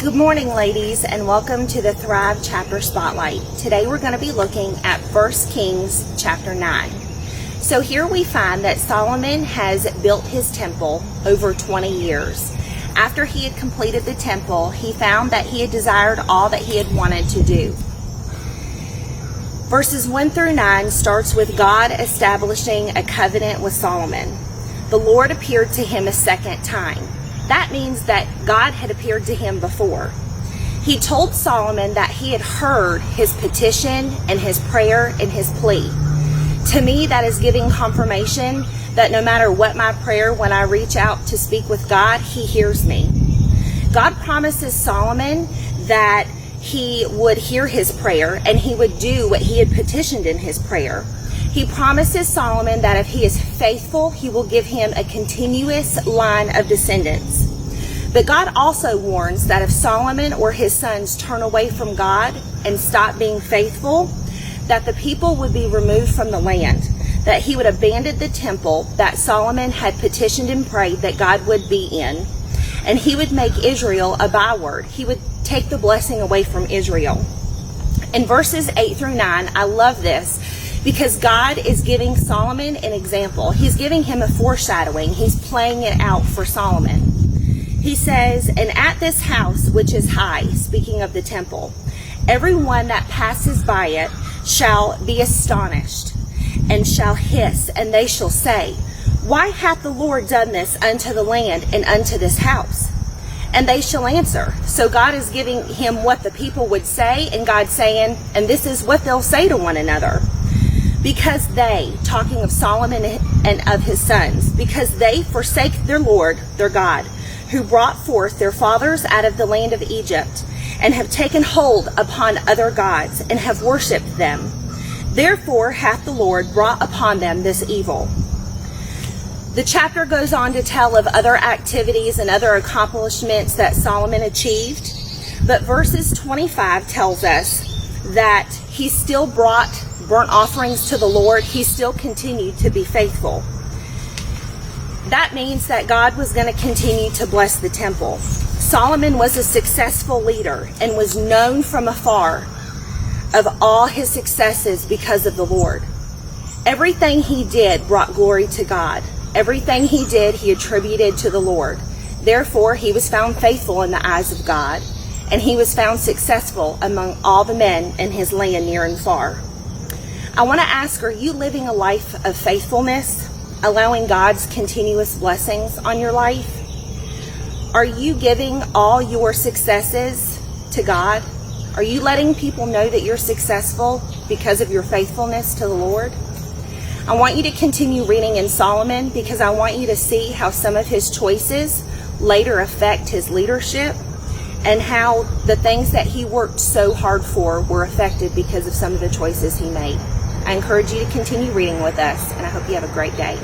Good morning, ladies, and welcome to the Thrive Chapter Spotlight. Today we're going to be looking at 1 Kings chapter 9. So here we find that Solomon has built his temple over 20 years. After he had completed the temple, he found that he had desired all that he had wanted to do. Verses 1 through 9 starts with God establishing a covenant with Solomon. The Lord appeared to him a second time. That means that God had appeared to him before. He told Solomon that he had heard his petition and his prayer and his plea. To me, that is giving confirmation that no matter what my prayer, when I reach out to speak with God, he hears me. God promises Solomon that he would hear his prayer and he would do what he had petitioned in his prayer. He promises Solomon that if he is faithful, he will give him a continuous line of descendants. But God also warns that if Solomon or his sons turn away from God and stop being faithful, that the people would be removed from the land, that he would abandon the temple that Solomon had petitioned and prayed that God would be in, and he would make Israel a byword. He would take the blessing away from Israel. In verses 8 through 9, I love this, because God is giving Solomon an example. He's giving him a foreshadowing. He's playing it out for Solomon. He says, "And at this house which is high," speaking of the temple, "everyone that passes by it shall be astonished, and shall hiss, and they shall say, Why hath the Lord done this unto the land and unto this house? And they shall answer." So God is giving him what the people would say, and God's saying, and this is what they'll say to one another. "Because they," talking of Solomon and of his sons, "because they forsake their Lord, their God, who brought forth their fathers out of the land of Egypt, and have taken hold upon other gods, and have worshipped them. Therefore hath the Lord brought upon them this evil." The chapter goes on to tell of other activities and other accomplishments that Solomon achieved, but verses 25 tells us that he still brought burnt offerings to the Lord. He still continued to be faithful. That means that God was going to continue to bless the temple. Solomon was a successful leader and was known from afar of all his successes because of the Lord. Everything he did brought glory to God. Everything he did, he attributed to the Lord. Therefore, he was found faithful in the eyes of God, and he was found successful among all the men in his land near and far. I want to ask, are you living a life of faithfulness, allowing God's continuous blessings on your life? Are you giving all your successes to God? Are you letting people know that you're successful because of your faithfulness to the Lord? I want you to continue reading in Solomon, because I want you to see how some of his choices later affect his leadership, and how the things that he worked so hard for were affected because of some of the choices he made. I encourage you to continue reading with us, and I hope you have a great day.